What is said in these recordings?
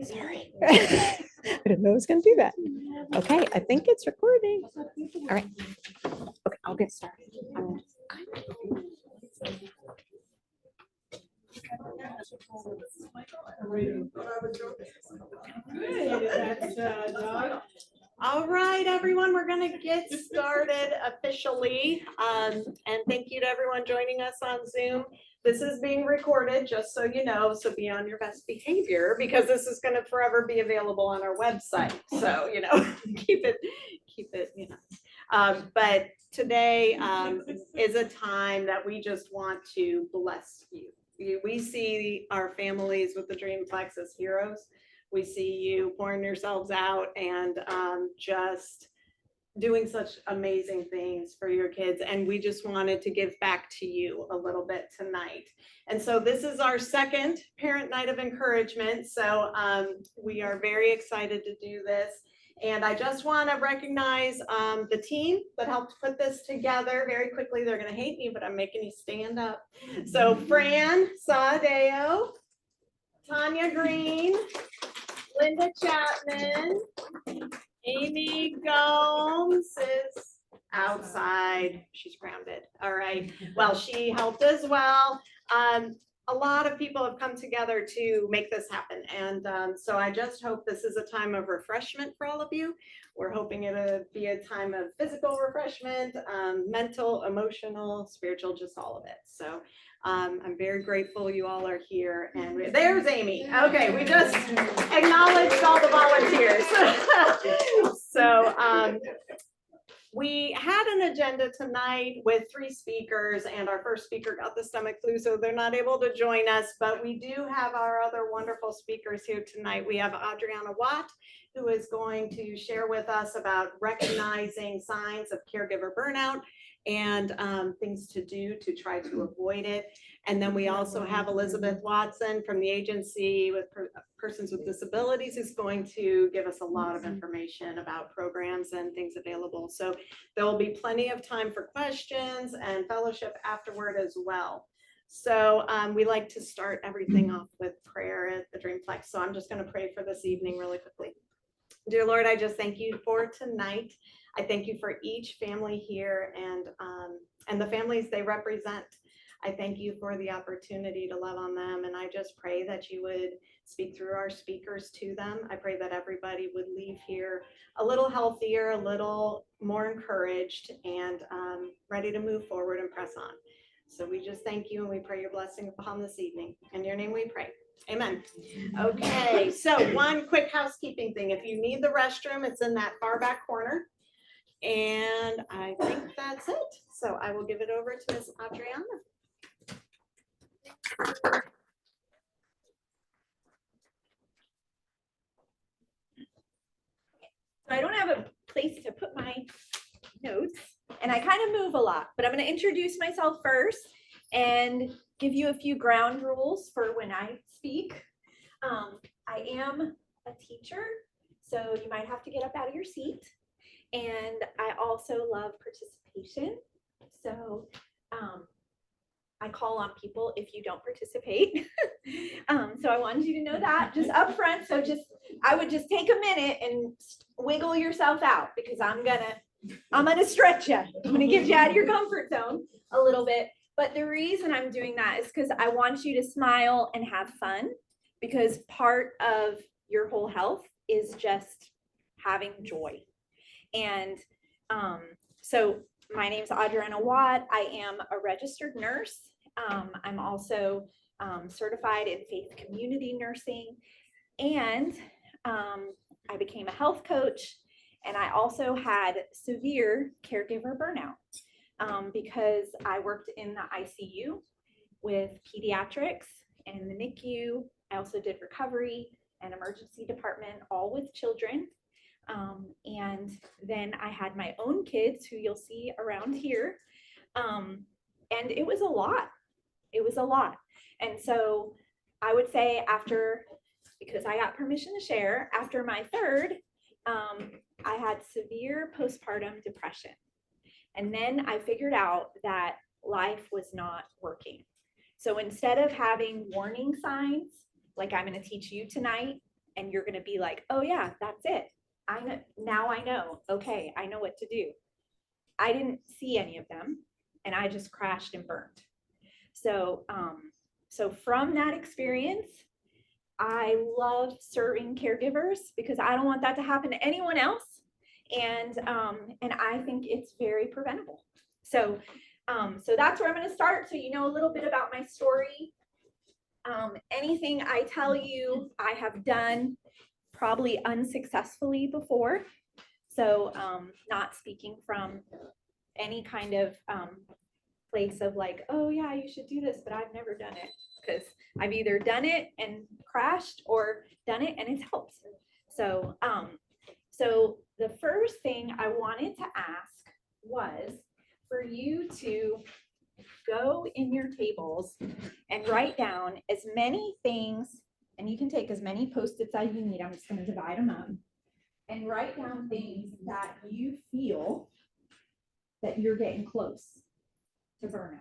Sorry. I didn't know I was going to do that. Okay, I think it's recording. All right. Okay, I'll get started. All right, everyone, we're going to get started officially. And thank you to everyone joining us on Zoom. This is being recorded, just so you know, so be on your best behavior because this is going to forever be available on our website. So, keep it, but today is a time that we just want to bless you. We see our families with the Dreamplex as heroes. We see you pouring yourselves out and just doing such amazing things for your kids. And we just wanted to give back to you a little bit tonight. And so this is our second Parent Night of Encouragement. So we are very excited to do this. And I just want to recognize the team that helped put this together very quickly. They're going to hate me, but I'm making you stand up. So Fran Sadeo, Tanya Green, Linda Chapman, Amy Gomes is outside. She's grounded. All right. Well, she helped as well. A lot of people have come together to make this happen. And so I just hope this is a time of refreshment for all of you. We're hoping it'll be a time of physical refreshment, mental, emotional, spiritual, just all of it. So I'm very grateful you all are here. And there's Amy. Okay, we just acknowledged all the volunteers. So we had an agenda tonight with 3 speakers, and our first speaker got the stomach flu, so they're not able to join us, but we do have our other wonderful speakers here tonight. We have Adriana Watt, who is going to share with us about recognizing signs of caregiver burnout and things to do to try to avoid it. And then we also have Elizabeth Watson from the agency with persons with disabilities who's going to give us a lot of information about programs and things available. So there will be plenty of time for questions and fellowship afterward as well. So we like to start everything off with prayer at the Dreamplex. So I'm just going to pray for this evening really quickly. Dear Lord, I just thank you for tonight. I thank you for each family here and the families they represent. I thank you for the opportunity to love on them. And I just pray that you would speak through our speakers to them. I pray that everybody would leave here a little healthier, a little more encouraged, and ready to move forward and press on. So we just thank you and we pray your blessing upon this evening. In your name we pray. Amen. Okay, so one quick housekeeping thing. If you need the restroom, it's in that far back corner. And I think that's it. So I will give it over to Ms. Adriana. So I don't have a place to put my notes, and I kind of move a lot, but I'm going to introduce myself first and give you a few ground rules for when I speak. I am a teacher, so you might have to get up out of your seat. And I also love participation. So I call on people if you don't participate. So I wanted you to know that just up front. So I would just take a minute and wiggle yourself out because I'm gonna stretch you. I'm gonna get you out of your comfort zone a little bit. But the reason I'm doing that is because I want you to smile and have fun, because part of your whole health is just having joy. And so my name's Adriana Watt. I am a registered nurse. I'm also certified in faith community nursing, and I became a health coach, and I also had severe caregiver burnout because I worked in the ICU with pediatrics and in the NICU. I also did recovery and emergency department, all with children. And then I had my own kids who you'll see around here. And it was a lot. It was a lot. And so I would say because I got permission to share, after my third, I had severe postpartum depression. And then I figured out that life was not working. So instead of having warning signs, like I'm going to teach you tonight, And you're going to be like, oh yeah, that's it. I know, now I know. Okay, I know what to do. I didn't see any of them, and I just crashed and burned. So, so from that experience, I love serving caregivers because I don't want that to happen to anyone else. And I think it's very preventable. So, so that's where I'm going to start. So you know a little bit about my story. Anything I tell you, I have done probably unsuccessfully before. So not speaking from any kind of place of like, oh yeah, you should do this, but I've never done it, because I've either done it and crashed or done it and it's helped. So, so the first thing I wanted to ask was for you to go in your tables and write down as many things, and you can take as many Post-its as you need. I'm just going to divide them up and write down things that you feel that you're getting close to burnout.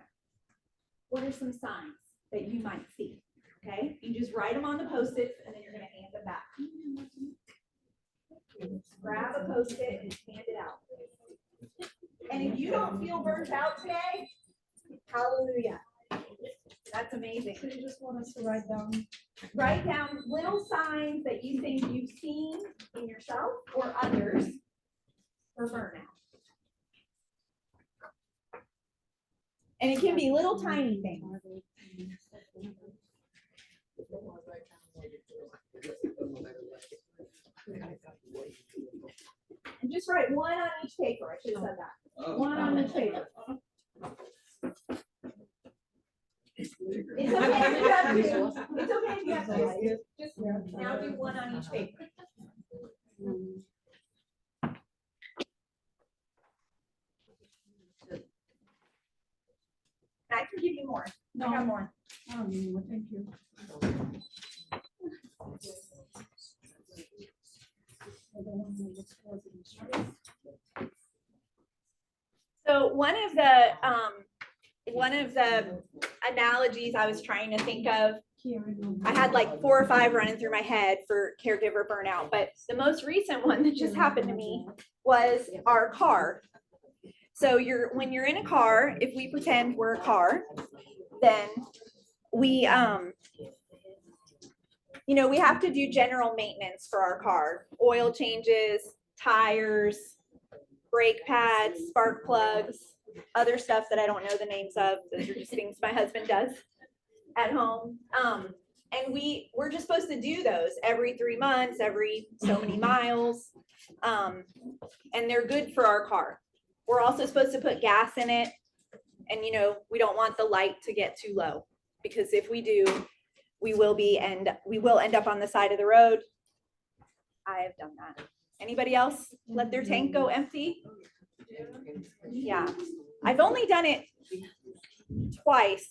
What are some signs that you might see? Okay, you just write them on the Post-its and then you're going to hand them back. Grab a Post-it and hand it out. And if you don't feel burnt out today, hallelujah. That's amazing. So you just want us to write down little signs that you think you've seen in yourself or others for burnout. And it can be little tiny things. And just write one on each paper. I should have said that. One on each paper. It's okay if you have to. It's okay if you have to. Just now do one on each paper. I can give you more. No. I got more. Oh, thank you. So one of the analogies I was trying to think of, I had like 4 or 5 running through my head for caregiver burnout, but the most recent one that just happened to me was our car. So when you're in a car, if we pretend we're a car, then we we have to do general maintenance for our car, oil changes, tires, brake pads, spark plugs, other stuff that I don't know the names of. Those are just things my husband does at home. And we're just supposed to do those every 3 months, every so many miles. And they're good for our car. We're also supposed to put gas in it. And we don't want the light to get too low, because if we do, we will end up on the side of the road. I have done that. Anybody else let their tank go empty? Yeah, I've only done it twice,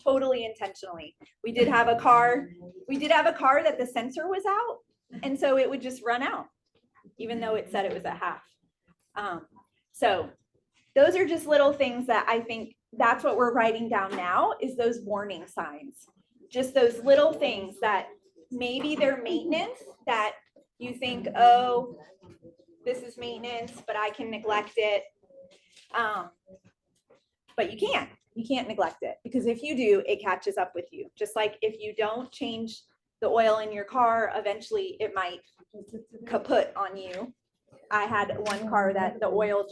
totally intentionally. We did have a car that the sensor was out, and so it would just run out, even though it said it was at half. So those are just little things that I think that's what we're writing down now, is those warning signs. Just those little things that maybe they're maintenance that you think, oh, this is maintenance, but I can neglect it. But you can't neglect it, because if you do, it catches up with you. Just like if you don't change the oil in your car, eventually it might kaput on you. I had one car that the oil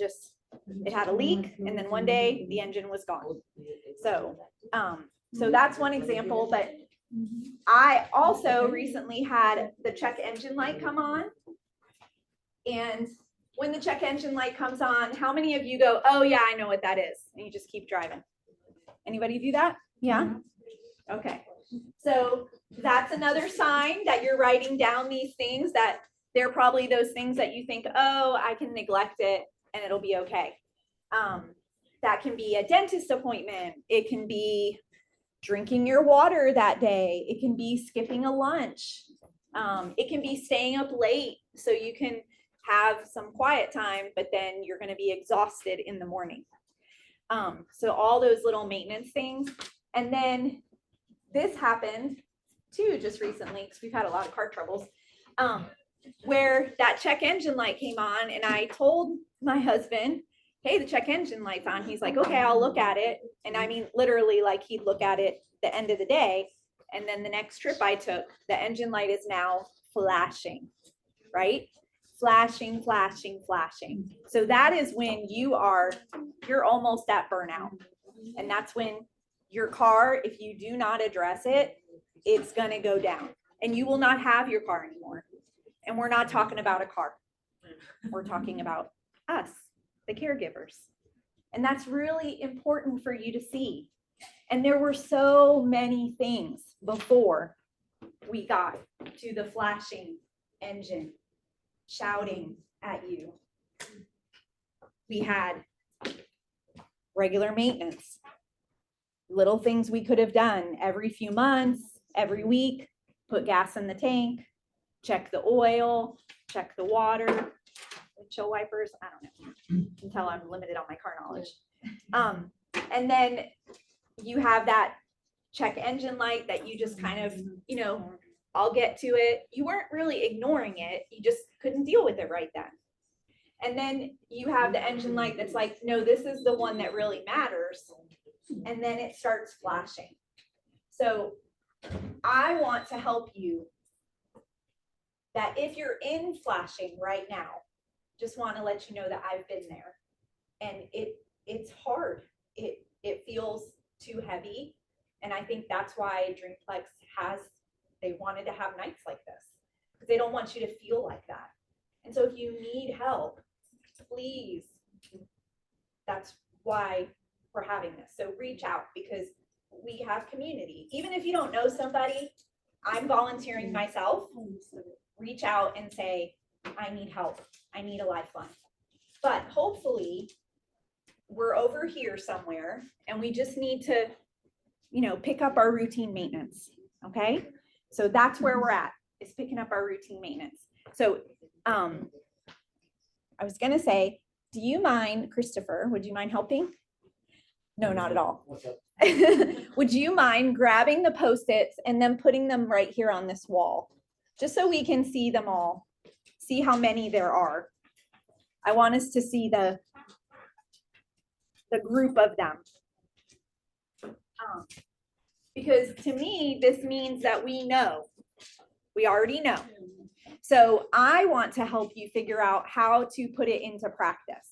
it had a leak, and then one day the engine was gone. So, so that's one example, but I also recently had the check engine light come on. And when the check engine light comes on, how many of you go, oh yeah, I know what that is, and you just keep driving? Anybody do that? Yeah? Okay. So that's another sign that you're writing down these things, that they're probably those things that you think, oh, I can neglect it and it'll be okay. That can be a dentist appointment. It can be drinking your water that day. It can be skipping a lunch. It can be staying up late so you can have some quiet time, but then you're going to be exhausted in the morning. So all those little maintenance things. And then this happened too just recently, because we've had a lot of car troubles, where that check engine light came on, and I told my husband, hey, the check engine light's on. He's like, okay, I'll look at it. And I mean, literally, like, he'd look at it the end of the day. And then the next trip I took, the engine light is now flashing, right? Flashing, flashing, flashing. So that is when you're almost at burnout. And that's when your car, if you do not address it, it's going to go down and you will not have your car anymore. And we're not talking about a car. We're talking about us, the caregivers. And that's really important for you to see. And there were so many things before we got to the flashing engine shouting at you. We had regular maintenance, little things we could have done every few months, every week, put gas in the tank, check the oil, check the water, windshield wipers. I don't know. You can tell I'm limited on my car knowledge. And then you have that check engine light that you just kind of, I'll get to it. You weren't really ignoring it. You just couldn't deal with it right then. And then you have the engine light that's like, no, this is the one that really matters. And then it starts flashing. So I want to help you that if you're in flashing right now, just want to let you know that I've been there. And it's hard. It feels too heavy. And I think that's why Dreamplex they wanted to have nights like this, because they don't want you to feel like that. And so if you need help, please, that's why we're having this. So reach out, because we have community. Even if you don't know somebody, I'm volunteering myself. Reach out and say, I need help. I need a lifeline. But hopefully we're over here somewhere and we just need to, pick up our routine maintenance. Okay. So that's where we're at, is picking up our routine maintenance. So I was going to say, do you mind, Christopher, would you mind helping? No, not at all. What's up? Would you mind grabbing the Post-its and then putting them right here on this wall, just so we can see them all, see how many there are. I want us to see the group of them. Because to me, this means that we already know. So I want to help you figure out how to put it into practice.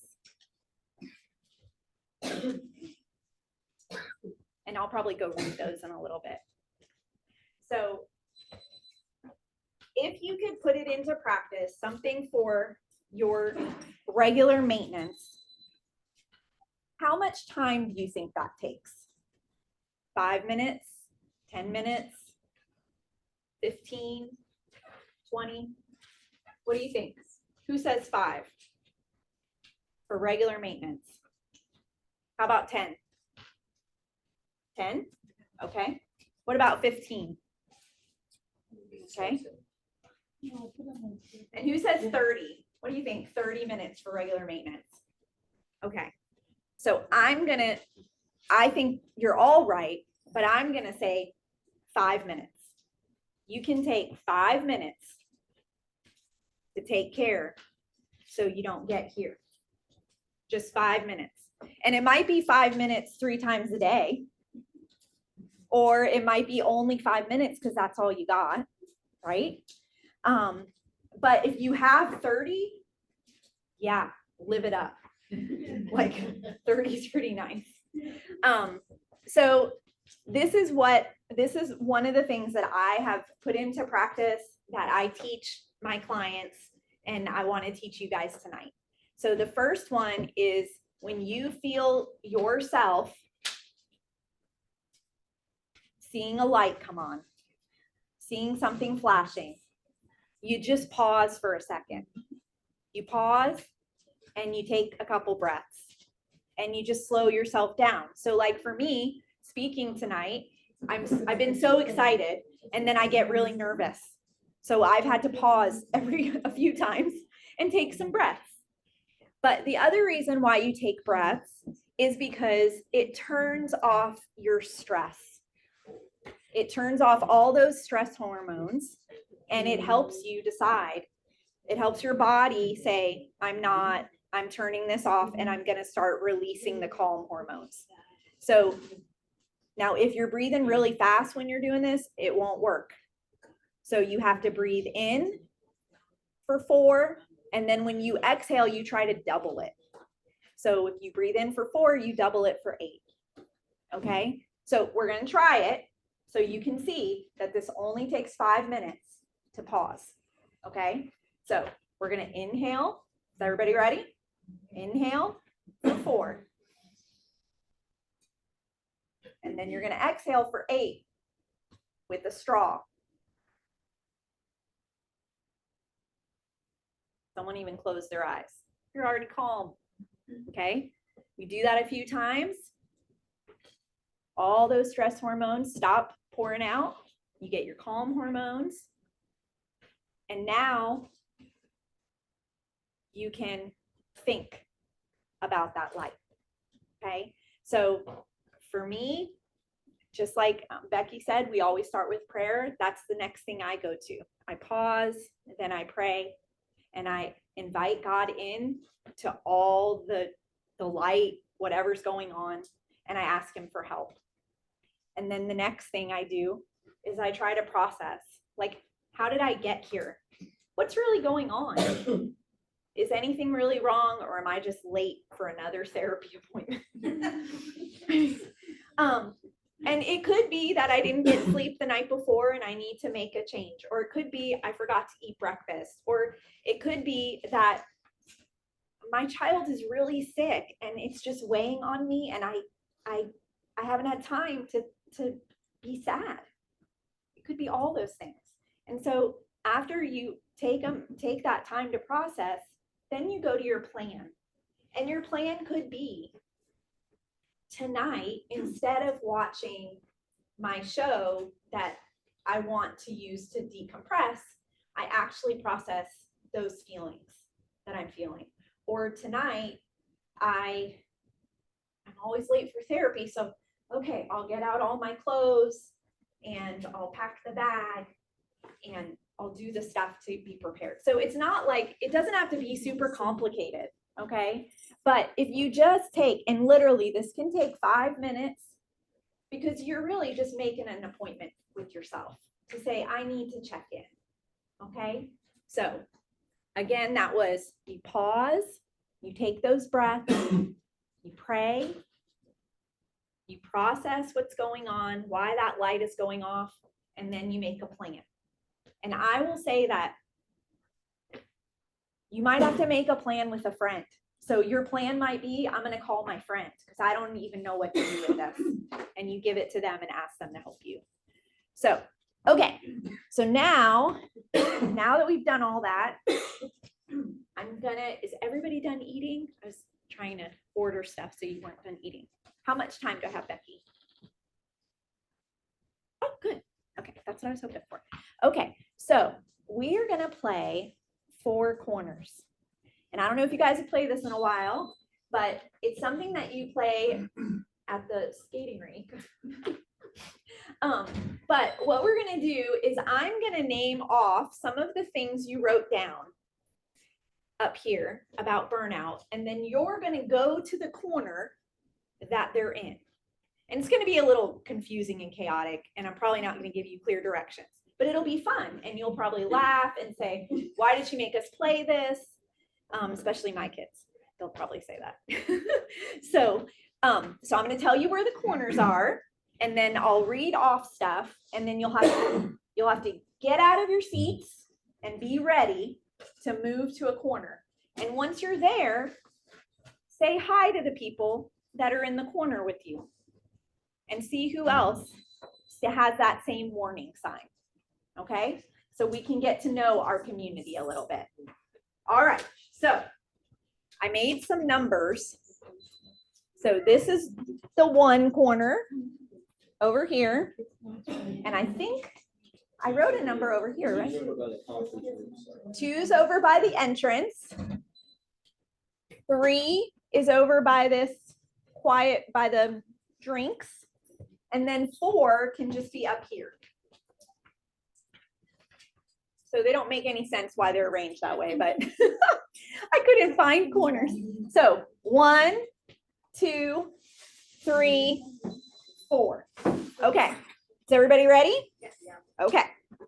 And I'll probably go read those in a little bit. So if you could put it into practice, something for your regular maintenance, how much time do you think that takes? 5 minutes, 10 minutes, 15, 20? What do you think? Who says 5 for regular maintenance? How about 10? 10? Okay. What about 15? Okay. And who says 30? What do you think? 30 minutes for regular maintenance. Okay. So I think you're all right, but I'm going to say 5 minutes. You can take 5 minutes to take care so you don't get here. Just 5 minutes. And it might be 5 minutes 3 times a day, or it might be only 5 minutes because that's all you got, right? But if you have 30, yeah, live it up. Like 30 is pretty nice. So this is one of the things that I have put into practice that I teach my clients, and I want to teach you guys tonight. So the first one is when you feel yourself seeing a light come on, seeing something flashing, you just pause for a second. You pause and you take a couple breaths and you just slow yourself down. So like for me, speaking tonight, I've been so excited and then I get really nervous. So I've had to pause a few times and take some breaths. But the other reason why you take breaths is because it turns off your stress. It turns off all those stress hormones and it helps you decide. It helps your body say, I'm turning this off and I'm going to start releasing the calm hormones. So now if you're breathing really fast when you're doing this, it won't work. So you have to breathe in for 4. And then when you exhale, you try to double it. So if you breathe in for 4, you double it for 8. Okay. So we're going to try it. So you can see that this only takes 5 minutes to pause. Okay. So we're going to inhale. Is everybody ready? Inhale for 4. And then you're going to exhale for 8 with a straw. Someone even closed their eyes. You're already calm. Okay. You do that a few times. All those stress hormones stop pouring out. You get your calm hormones. And now you can think about that light. Okay. So for me, just like Becky said, we always start with prayer. That's the next thing I go to. I pause, then I pray, and I invite God in to all the light, whatever's going on, and I ask him for help. And then the next thing I do is I try to process, like, how did I get here? What's really going on? Is anything really wrong, or am I just late for another therapy appointment? And it could be that I didn't get sleep the night before and I need to make a change, or it could be I forgot to eat breakfast, or it could be that my child is really sick and it's just weighing on me and I haven't had time to be sad. It could be all those things. And so after you take that time to process, then you go to your plan. And your plan could be, tonight, instead of watching my show that I want to use to decompress, I actually process those feelings that I'm feeling. Or tonight, I'm always late for therapy, so okay, I'll get out all my clothes and I'll pack the bag and I'll do the stuff to be prepared. So it's not like, it doesn't have to be super complicated, okay? But if you just take, and literally this can take 5 minutes, because you're really just making an appointment with yourself to say, I need to check in, okay? So again, that was, you pause, you take those breaths, you pray, you process what's going on, why that light is going off, and then you make a plan. And I will say that you might have to make a plan with a friend. So your plan might be, I'm going to call my friend because I don't even know what to do with this. And you give it to them and ask them to help you. So, okay. So now that we've done all that, is everybody done eating? I was trying to order stuff so you weren't done eating. How much time do I have, Becky? Oh, good. Okay, that's what I was hoping for. Okay, so we're gonna play 4 corners. And I don't know if you guys have played this in a while, but it's something that you play at the skating rink. But what we're gonna do is I'm gonna name off some of the things you wrote down up here about burnout, and then you're gonna go to the corner that they're in. And it's going to be a little confusing and chaotic, and I'm probably not going to give you clear directions, but it'll be fun. And you'll probably laugh and say, why did she make us play this? Especially my kids. They'll probably say that. So I'm going to tell you where the corners are, and then I'll read off stuff, and then you'll have to get out of your seats and be ready to move to a corner. And once you're there, say hi to the people that are in the corner with you and see who else has that same warning sign. Okay, so we can get to know our community a little bit. All right, so I made some numbers. So this is the 1 corner over here, and I think I wrote a number over here, right? 2's over by the entrance. 3 is over by this quiet, by the drinks. and then 4 can just be up here. So they don't make any sense why they're arranged that way, but I couldn't find corners. So 1, 2, 3, 4. Okay, is everybody ready? Yes. Okay,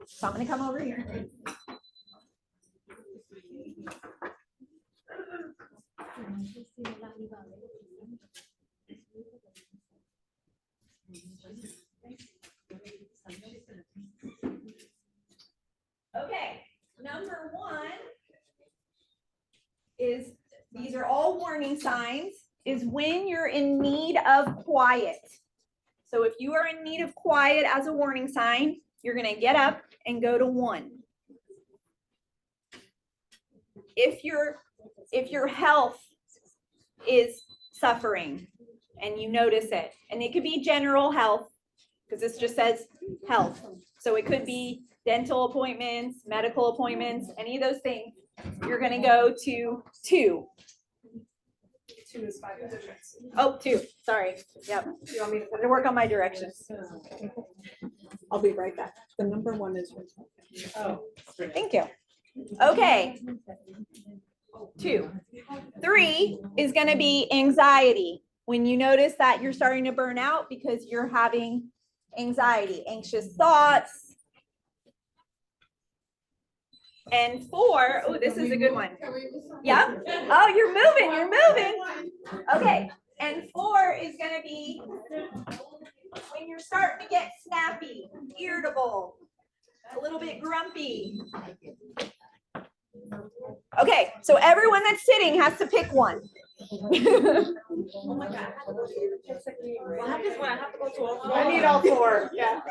so I'm gonna come over here. Okay, number 1 is, these are all warning signs, is when you're in need of quiet. So if you are in need of quiet as a warning sign, you're gonna get up and go to 1. If your health is suffering and you notice it, and it could be general health, because this just says health. So it could be dental appointments, medical appointments, any of those things. You're gonna go to 2. 2 is 5 positions. Oh, 2, sorry. Yep. You want me to I'm gonna work on my directions. I'll be right back. The number 1 is. Oh. Thank you. Okay. 2. 3 is gonna be anxiety. When you notice that you're starting to burn out because you're having anxiety, anxious thoughts. And 4, oh, this is a good one. Yeah. Oh, you're moving. Okay. And 4 is going to be when you're starting to get snappy, irritable, a little bit grumpy. Okay. So everyone that's sitting has to pick one. Oh my God. What happens when I have to go to all 4? I need all 4. Yeah.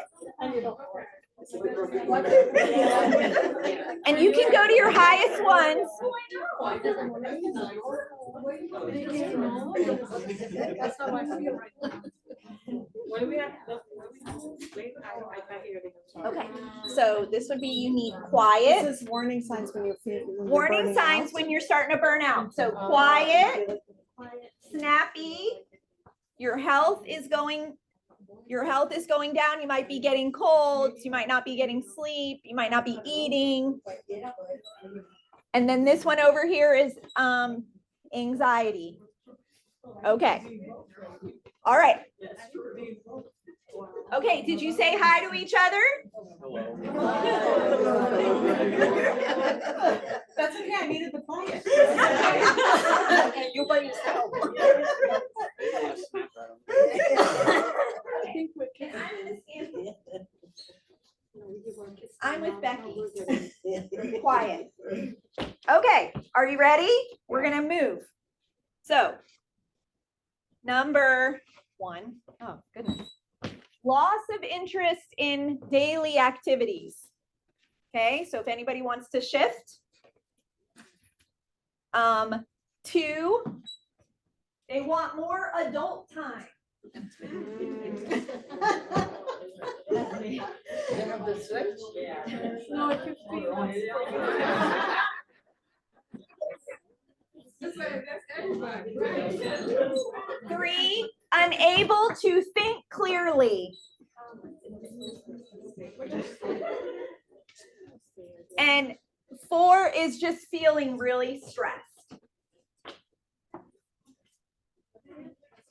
I need all 4. And you can go to your highest ones. That's how I feel right now. What do we have? I can't hear it. Okay, so this would be you need quiet. This is warning signs when you're Warning signs when you're starting to burn out. So quiet, snappy, your health is going down. You might be getting colds, you might not be getting sleep, you might not be eating. And then this one over here is anxiety. Okay. All right. Okay, did you say hi to each other? That's okay, I needed the quiet. You by yourself. I'm with Becky. Quiet. Okay, are you ready? We're gonna move. So, number 1. Oh, goodness. Loss of interest in daily activities. Okay, so if anybody wants to shift. 2, they want more adult time. No, it keeps being on. 3, unable to think clearly. And 4 is just feeling really stressed.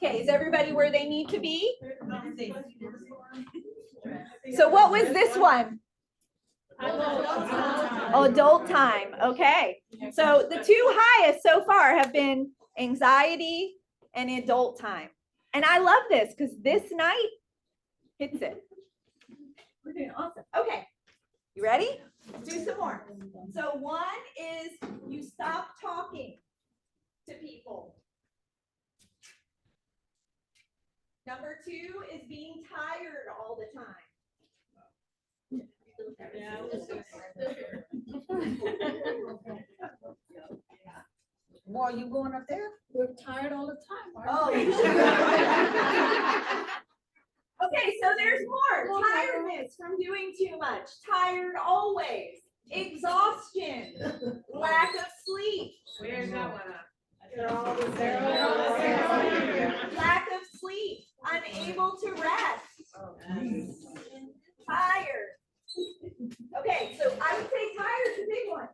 Okay, is everybody where they need to be? So what was this one? Adult time. Okay. So the 2 highest so far have been anxiety and adult time. And I love this because this night hits it. We're doing awesome. Okay. You ready? Let's do some more. So 1 is you stop talking to people. Number 2 is being tired all the time. Boy, you going up there? We're tired all the time. Oh. Okay, so there's more. Tiredness from doing too much. Tired always. Exhaustion. Lack of sleep. Where's that one at? Lack of sleep. Unable to rest. Tired. Okay, so I would say tired's a big one.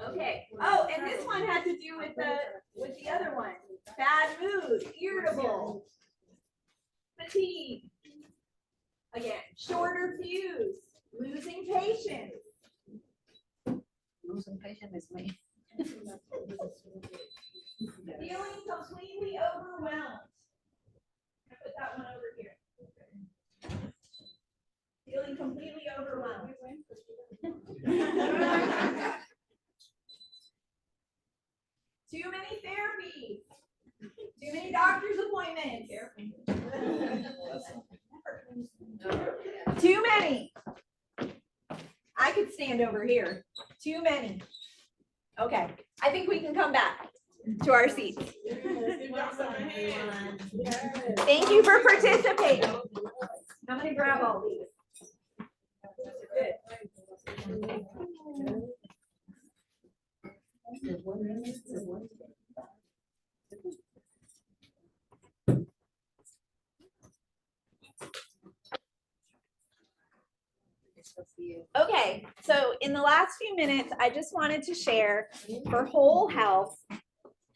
Okay. Oh, and this one had to do with the other one. Bad mood, irritable, fatigue. Again, shorter fuse, losing patience. Losing patience is me. Feeling completely overwhelmed. Put that one over here. Feeling completely overwhelmed. Too many therapies. Too many doctor's appointments. Too many. I could stand over here. Too many. Okay, I think we can come back to our seats. Thank you for participating. I'm gonna grab all these. Okay, so in the last few minutes, I just wanted to share for whole health.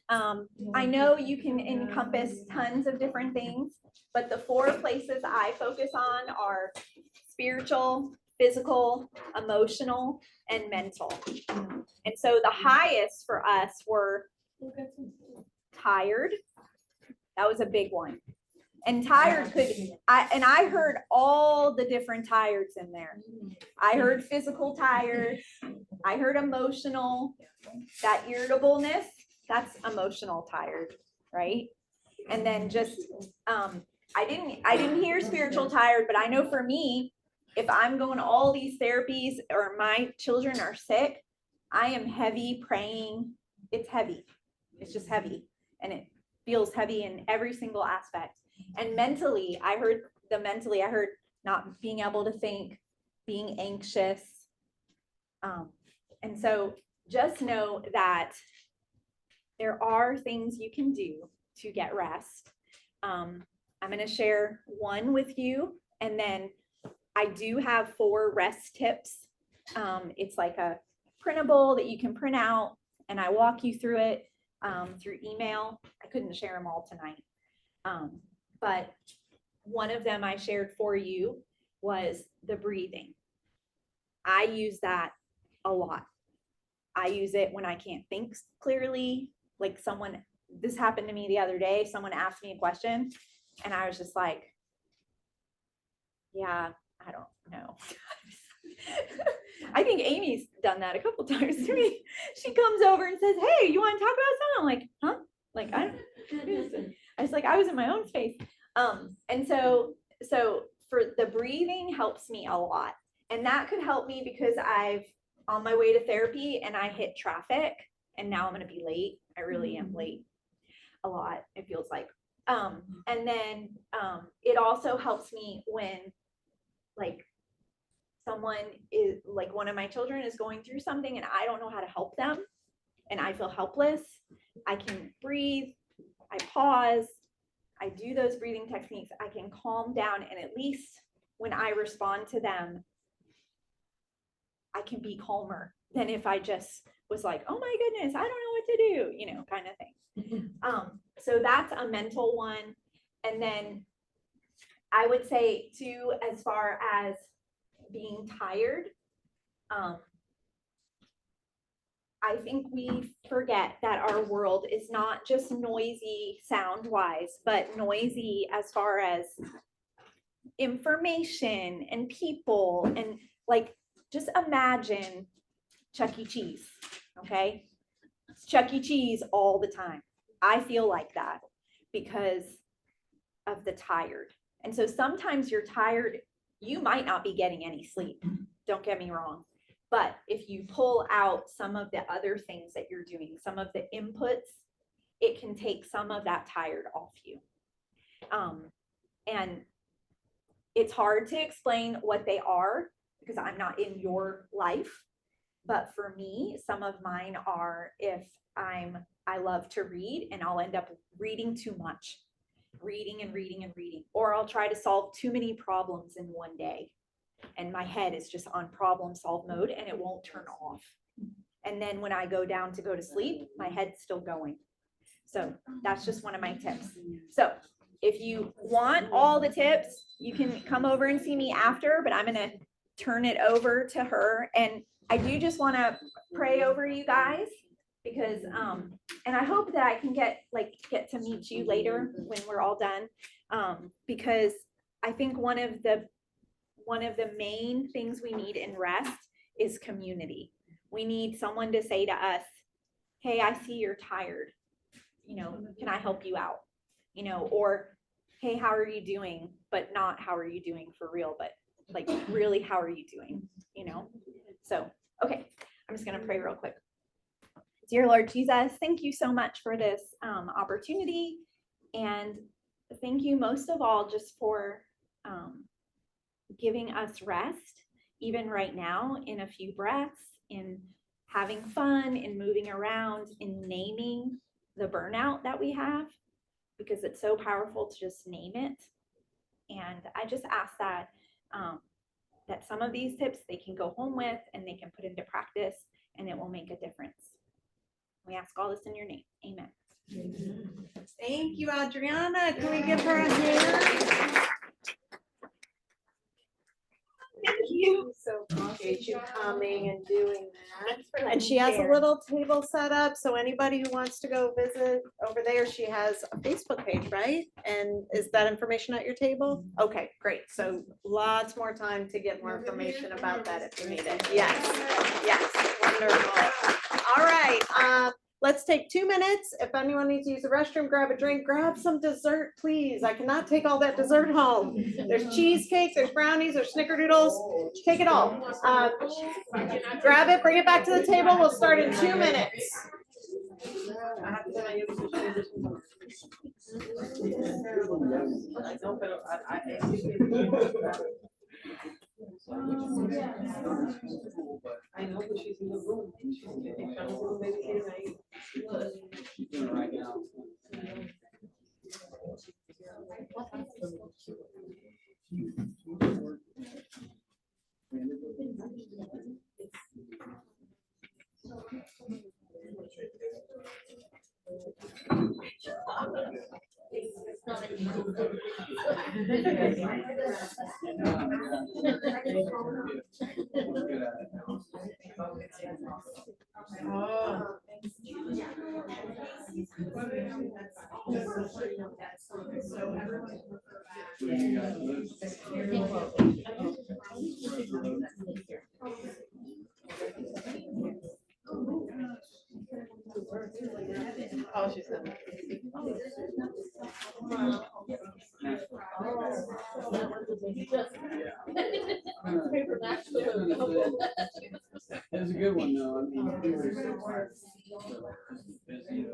I know you can encompass tons of different things, but the 4 places I focus on are spiritual, physical, emotional, and mental. And so the highest for us were tired. That was a big one. And tired I heard all the different tireds in there. I heard physical tired. I heard emotional, that irritableness, that's emotional tired, right? And then just, I didn't hear spiritual tired, but I know for me, if I'm going to all these therapies or my children are sick, I am heavy praying. It's heavy. It's just heavy. And it feels heavy in every single aspect. And mentally, I heard not being able to think, being anxious. And so just know that there are things you can do to get rest. I'm going to share one with you, and then I do have 4 rest tips. It's like a printable that you can print out, and I walk you through it through email. I couldn't share them all tonight. But one of them I shared for you was the breathing. I use that a lot. I use it when I can't think clearly. Like this happened to me the other day. Someone asked me a question and I was just like, yeah, I don't know. I think Amy's done that a couple times to me. She comes over and says, hey, you want to talk about something? I'm like, huh? Like, I was like, I was in my own space. And so for the breathing helps me a lot. And that could help me because I've on my way to therapy and I hit traffic and now I'm going to be late. I really am late a lot. It feels like, and then, it also helps me when like someone is like one of my children is going through something and I don't know how to help them and I feel helpless. I can breathe. I pause. I do those breathing techniques. I can calm down. And at least when I respond to them, I can be calmer than if I just was like, oh my goodness, I don't know what to do, kind of thing. So that's a mental one. And then I would say too, as far as being tired, I think we forget that our world is not just noisy sound wise, but noisy as far as information and people. And like, just imagine Chuck E. Cheese, okay? It's Chuck E. Cheese all the time. I feel like that because of the tired. And so sometimes you're tired, you might not be getting any sleep. Don't get me wrong. But if you pull out some of the other things that you're doing, some of the inputs, it can take some of that tired off you. And it's hard to explain what they are because I'm not in your life. But for me, some of mine are if I'm I love to read and I'll end up reading too much, reading and reading and reading, or I'll try to solve too many problems in one day. And my head is just on problem solve mode and it won't turn off. And then when I go down to go to sleep, my head's still going. So that's just one of my tips. So if you want all the tips, you can come over and see me after, but I'm gonna turn it over to her. And I do just wanna pray over you guys because, and I hope that I can get to meet you later when we're all done. Because I think one of the main things we need in rest is community. We need someone to say to us, hey, I see you're tired. You know, can I help you out? You know, or hey, how are you doing? But not how are you doing for real, but like really, how are you doing? You know? So, okay, I'm just gonna pray real quick. Dear Lord Jesus, thank you so much for this opportunity. And thank you most of all just for giving us rest, even right now, in a few breaths, in having fun, in moving around, in naming the burnout that we have, because it's so powerful to just name it. And I just ask that that some of these tips they can go home with and they can put into practice, and it will make a difference. We ask all this in your name. Amen. Thank you, Adriana. Can we give her a hand? Thank you. So appreciate you coming and doing that. And she has a little table set up, so anybody who wants to go visit over there, she has a Facebook page, right? And is that information at your table? Okay, great. So lots more time to get more information about that if you need it. Yes, yes, wonderful. All right, let's take 2 minutes. If anyone needs to use the restroom, grab a drink, grab some dessert, please. I cannot take all that dessert home. There's cheesecake, there's brownies, there's snickerdoodles. Take it all. Grab it, bring it back to the table. We'll start in 2 minutes. I know, but she's in the room. She's doing it right now. Oh, she said. It was a good one though. I mean, we were so tired. Busy.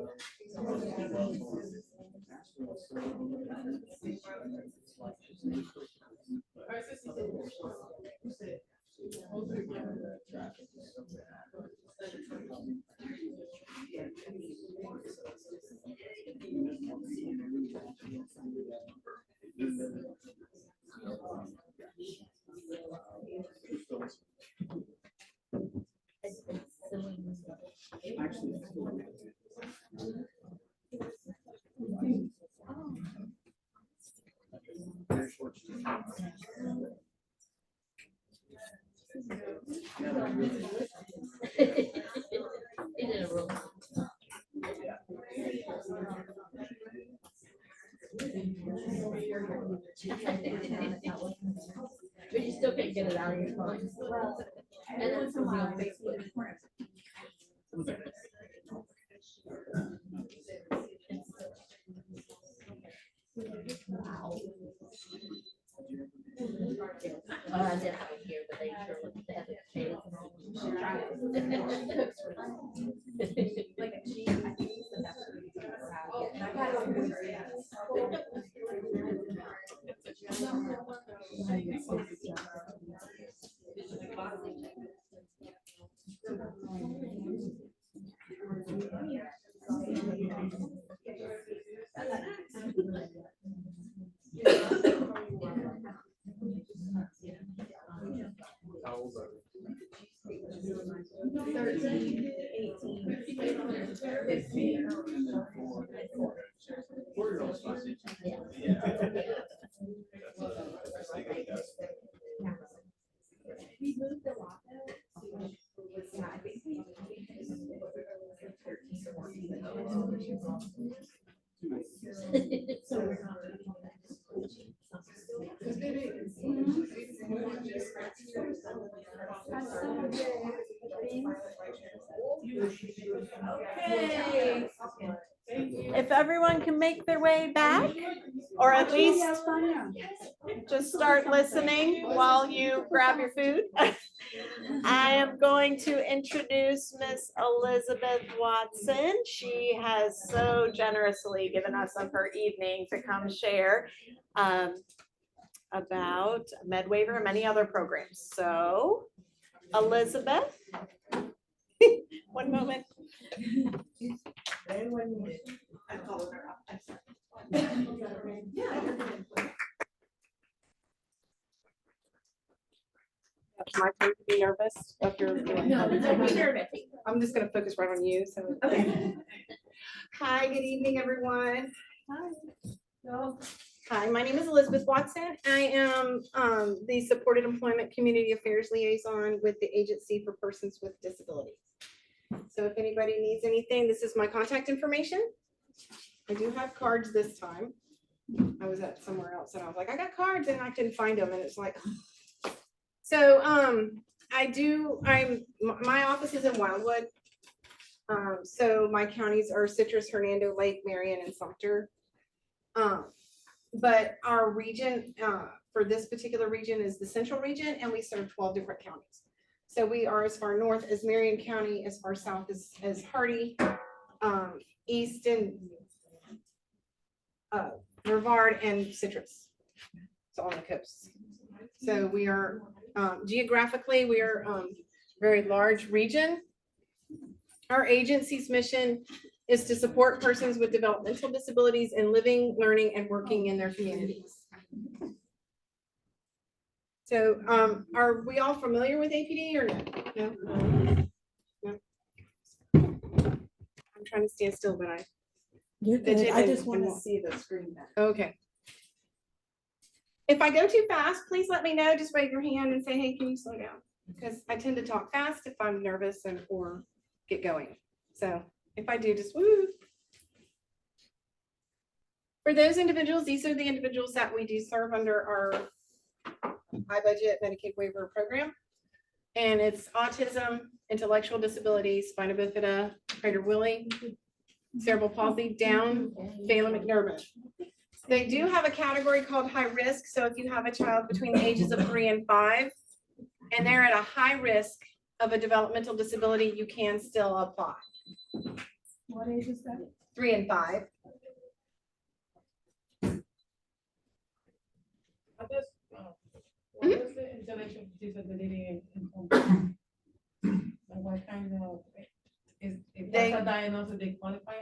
But you still can't get it out of your phone. And then somebody on Facebook. I did have it here, but they sure looked at it. Like a cheese, I think it's the best food you've ever had. And I've had it over 13, 18, 15. We moved a lot though. Yeah, I think we. So we're not. Okay. If everyone can make their way back, or at least just start listening while you grab your food. I am going to introduce Miss Elizabeth Watson. She has so generously given us of her evening to come share about Medwaiver and many other programs. So, Elizabeth, one moment. My turn to be nervous if you're doing No, that. don't be nervous. I'm just gonna focus right on you, so. Okay. Hi, good evening, everyone. Hi, my name is Elizabeth Watson. I am the Supported Employment Community Affairs Liaison with the Agency for Persons with Disabilities. So if anybody needs anything, this is my contact information. I do have cards this time. I was at somewhere else and I was like, I got cards and I couldn't find them and it's like, so my office is in Wildwood. So my counties are Citrus, Hernando, Lake, Marion, and Sumter. But our region, for this particular region is the central region and we serve 12 different counties. So we are as far north as Marion County, as far south as Hardy, east and Brevard and Citrus. So on the coast. So we are geographically, we are a very large region. Our agency's mission is to support persons with developmental disabilities in living, learning, and working in their communities. So are we all familiar with APD or no? No? I'm trying to stand still, but You're good. Fidget I and- just want to and- see the screen back. okay. If I go too fast, please let me know. Just wave your hand and say, hey, can you slow down? Because I tend to talk fast if I'm nervous and or get going. So if I do, just woo. For those individuals, these are the individuals that we do serve under our high budget Medicaid waiver program. And it's autism, intellectual disabilities, spina bifida, Prader-Willi, cerebral palsy, Down, Phelan-McDermott. They do have a category called high risk. So if you have a child between the ages of 3 and 5, and they're at a high risk of a developmental disability, you can still apply. What age is that? 3 and 5. What is the intellectual disability in home? Like what kind of, if that's a diagnosis, they qualify?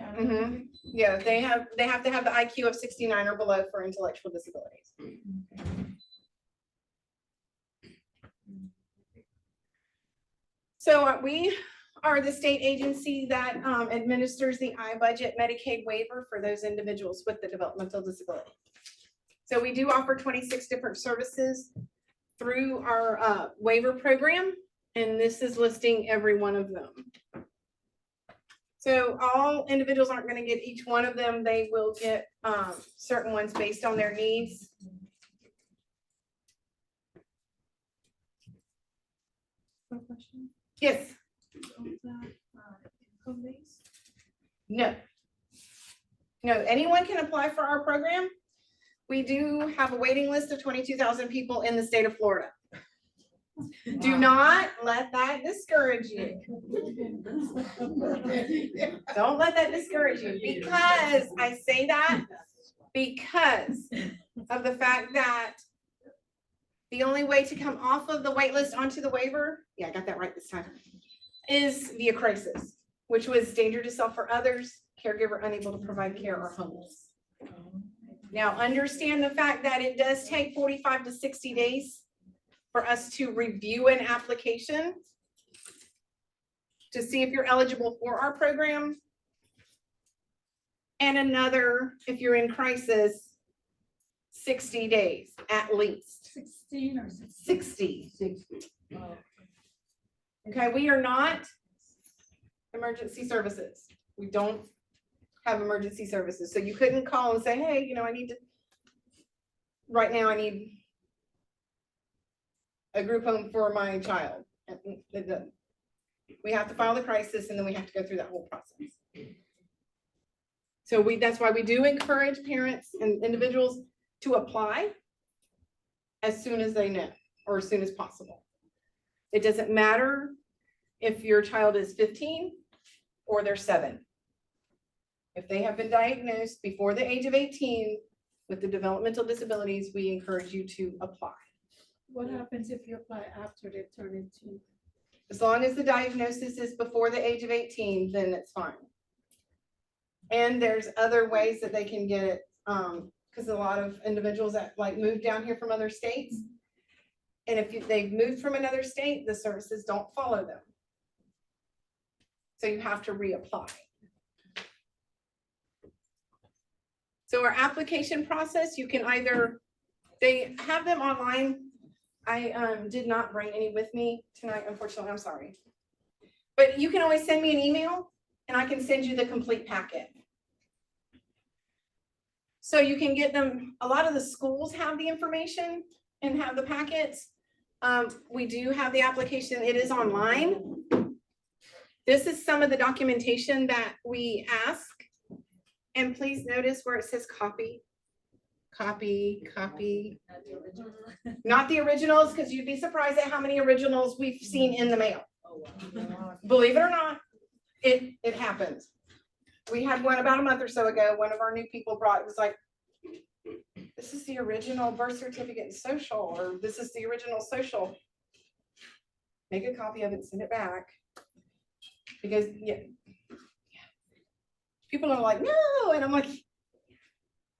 Yeah, they have to have the IQ of 69 or below for intellectual disabilities. So we are the state agency that administers the I-budget Medicaid waiver for those individuals with the developmental disability. So we do offer 26 different services through our waiver program, and this is listing every one of them. So all individuals aren't going to get each one of them. They will get certain ones based on their needs. Yes. No. No, anyone can apply for our program. We do have a waiting list of 22,000 people in the state of Florida. Do not let that discourage you. Don't let that discourage you, because I say that because of the fact that the only way to come off of the wait list onto the waiver, yeah, I got that right this time, is via crisis, which was danger to self or others, caregiver unable to provide care, or homeless. Now, understand the fact that it does take 45 to 60 days for us to review an application. to see if you're eligible for our program. And another, if you're in crisis, 60 days at least. 16 or 60. 60. Okay, we are not emergency services. We don't have emergency services. So you couldn't call and say, hey, you know, right now I need a group home for my child. We have to file the crisis and then we have to go through that whole process. So that's why we do encourage parents and individuals to apply as soon as they know or as soon as possible. It doesn't matter if your child is 15 or they're 7. If they have been diagnosed before the age of 18 with the developmental disabilities, we encourage you to apply. What happens if you apply after they turn 18? As long as the diagnosis is before the age of 18, then it's fine. And there's other ways that they can get it, because a lot of individuals that like move down here from other states. And if they've moved from another state, the services don't follow them. So you have to reapply. So our application process, you can either, they have them online. I did not bring any with me tonight, unfortunately, I'm sorry. But you can always send me an email and I can send you the complete packet. So you can get them, a lot of the schools have the information and have the packets. We do have the application, it is online. This is some of the documentation that we ask. And please notice where it says copy, copy, copy. Not the originals, because you'd be surprised at how many originals we've seen in the mail. Believe it or not, it happens. We had one about a month or so ago. One of our new people brought, it was like, this is the original birth certificate and social, or this is the original social. Make a copy of it, send it back. Because yeah, people are like, no, and I'm like,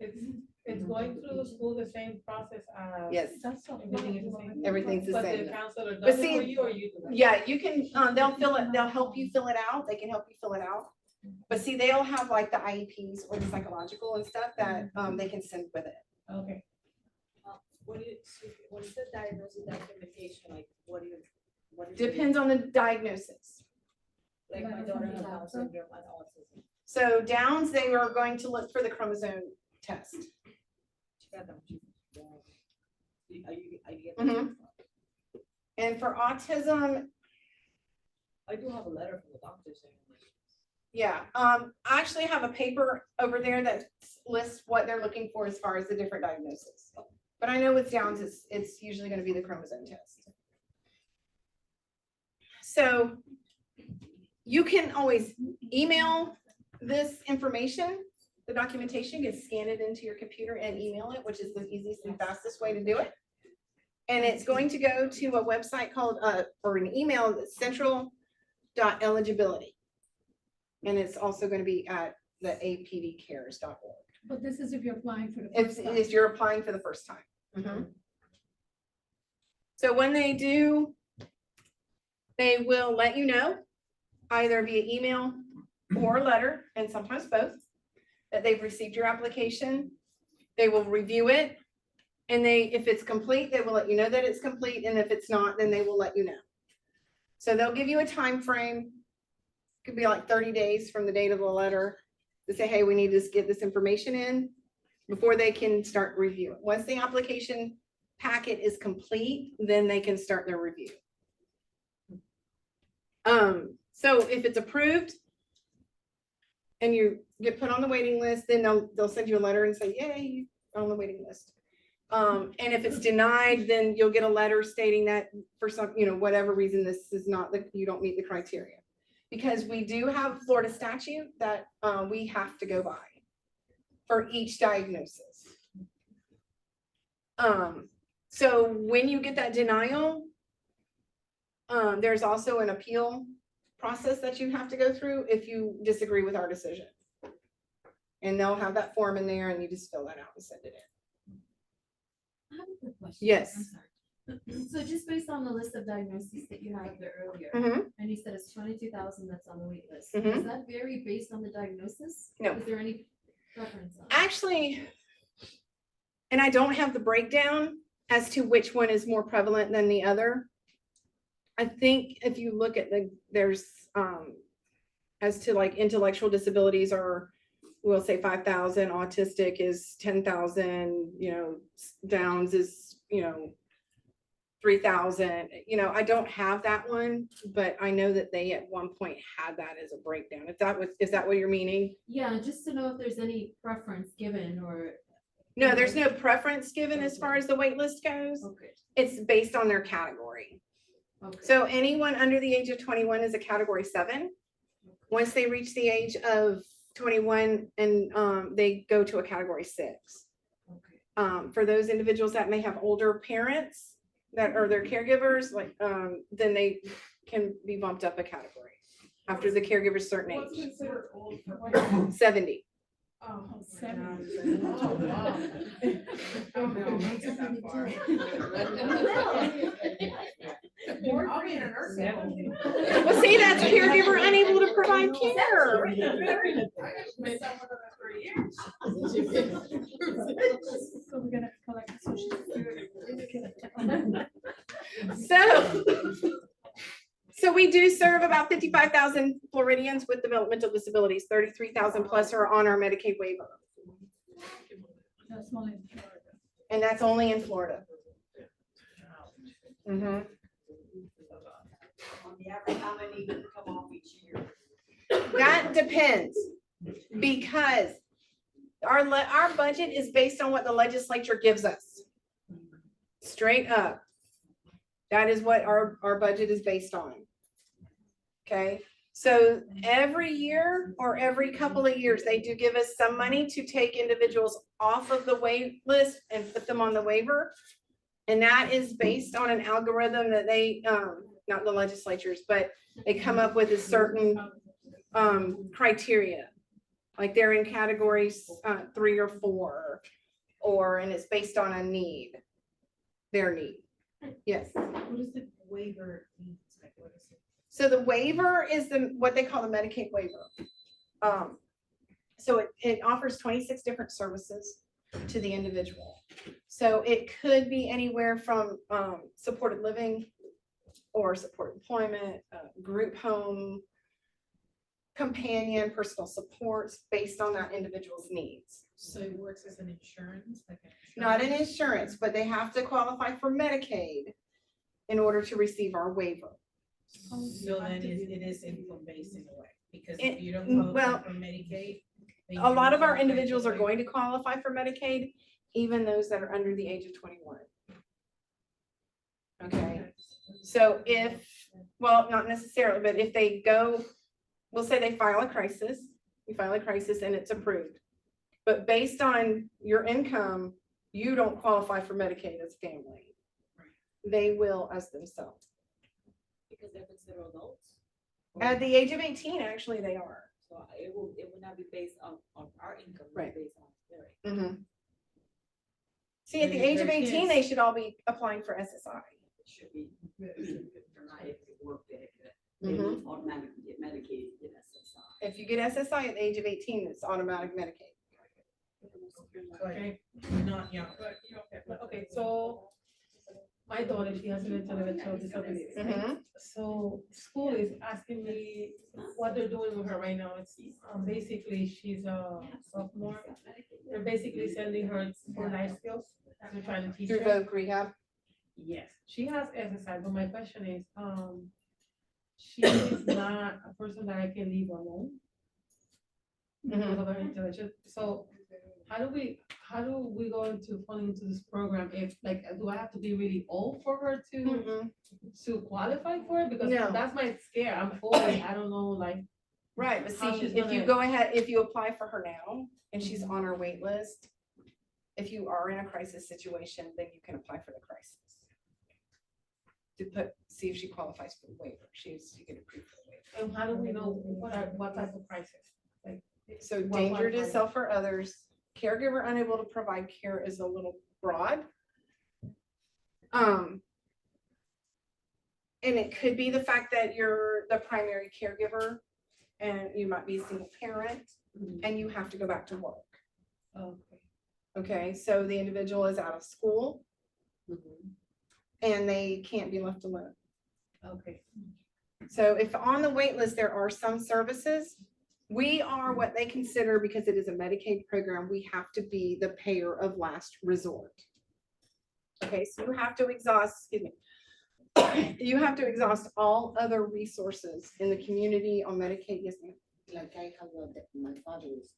It's going through the school the same process as. yes, Everything is the same. everything's the But same. the counselor But does it see, for you or you do it? Yeah, you can, they'll fill it, they'll help you fill it out. They can help you fill it out. But see, they'll have like the IEPs or the psychological and stuff that they can send with it. Okay. What is the diagnosis documentation, like, what is it? Depends on the diagnosis. Like my daughter has Down syndrome and autism. So Downs, they are going to look for the chromosome test. She got them. Are you getting Mhm. And for autism, I do have a letter from the doctor saying, like, yeah, I actually have a paper over there that lists what they're looking for as far as the different diagnoses. But I know with Downs, it's usually going to be the chromosome test. So you can always email this information. The documentation gets scanned into your computer and email it, which is the easiest and fastest way to do it. And it's going to go to a website called, or an email, central.eligibility. And it's also going to be at the apdcares.org. But this is if you're applying for the first time. If you're applying for the first time. Mhm. So when they do, they will let you know, either via email or letter, and sometimes both, that they've received your application. They will review it. And if it's complete, they will let you know that it's complete. And if it's not, then they will let you know. So they'll give you a time frame. Could be like 30 days from the date of the letter to say, hey, we need to get this information in before they can start reviewing. Once the application packet is complete, then they can start their review. So if it's approved and you get put on the waiting list, then they'll send you a letter and say, yay, you're on the waiting list. And if it's denied, then you'll get a letter stating that for some, whatever reason, this is not you don't meet the criteria. Because we do have Florida statute that we have to go by for each diagnosis. So when you get that denial, there's also an appeal process that you have to go through if you disagree with our decision. And they'll have that form in there and you just fill that out and send it in. I have a quick question. Yes. I'm sorry. So just based on the list of diagnoses that you had there earlier, Mhm. and you said it's 22,000 that's on the wait list. Mhm. Does that vary based on the diagnosis? No. Is there any preference on it? Actually, and I don't have the breakdown as to which one is more prevalent than the other. I think if you look at there's, as to like intellectual disabilities are, we'll say 5,000, autistic is 10,000, Downs is, 3,000, I don't have that one, but I know that they at one point had that as a breakdown. Is that what you're meaning? Yeah, just to know if there's any preference given or. No, there's no preference given as far as the wait list goes. Okay, It's based on their category. okay. So anyone under the age of 21 is a category 7. Once they reach the age of 21 and they go to a category 6. Okay. For those individuals that may have older parents that are their caregivers, like then they can be bumped up a category after the caregiver's certain What's age. considered old for what? 70. Oh, Seven. Oh, wow. I'll be in a nursing home. Well, see, that's caregiver unable to provide care. I got myself another 3 years. So we're gonna collect the social security. So we do serve about 55,000 Floridians with developmental disabilities. 33,000 plus are on our Medicaid waiver. That's only in Florida. And that's only in Florida. Mhm. On the average, how many come off each year? That depends, because our budget is based on what the legislature gives us. Straight up. That is what our budget is based on. Okay, so every year or every couple of years, they do give us some money to take individuals off of the wait list and put them on the waiver. And that is based on an algorithm that they, not the legislatures, but they come up with a certain criteria. Like they're in categories 3 or 4, and it's based on a need, their need. Yes. What is the waiver means? Like, what is it? So the waiver is what they call the Medicaid waiver. So it offers 26 different services to the individual. So it could be anywhere from supported living or support employment, group home, companion, personal supports based on that individual's needs. So it works as an insurance, like an Not an insurance, but they have to qualify for Medicaid in order to receive our waiver. So then it is income based in a way, because It- if you don't well, qualify for Medicaid. then A you lot don't of our qualify for individuals are waiver. going to qualify for Medicaid, even those that are under the age of 21. Okay, so well, not necessarily, but if they go, we'll say they file a crisis, you file a crisis and it's approved. But based on your income, you don't qualify for Medicaid as a family. They will as themselves. Because they're considered adults. At the age of 18, actually, they are. So it will not be based on our income. it'll be Right. Based on their income. See, at the age of 18, they should all be applying for SSI. Should be. Work benefit. They Mhm. would automatically get Medicaid, get SSI. If you get SSI at the age of 18, it's automatic Medicaid. Okay, not young. Okay, so my daughter, she has an intellectual disability. right? Mhm. So school is asking me what they're doing with her right now. It's basically, she's a sophomore. They're basically sending her for life skills. They're trying to teach Through her. Voc Rehab. Yes, she has exercise, but my question is, she is not a person that I can leave alone. Because of her intellectual, so how do we go into funding into this program if, like, do I have to be really old for her to qualify for it? Because No. that's my scare, I'm old, I don't know, like, Right, but How see, she's if you gonna- go ahead, if you apply for her now and she's on our wait list, if you are in a crisis situation, then you can apply for the crisis. To see if she qualifies for the waiver. You get approved for the waiver. and how do we know what type of crisis? Like, So what danger to qualifies? self or others, caregiver unable to provide care is a little broad. And it could be the fact that you're the primary caregiver and you might be a single parent and you have to go back to work. Okay. Okay, so the individual is out of school Mhm. and they can't be left alone. Okay. So if on the wait list, there are some services, we are what they consider, because it is a Medicaid program, we have to be the payer of last resort. Okay, so you have to exhaust, excuse me, you have to exhaust all other resources in the community on Medicaid. Yes, ma'am. Like I have my father is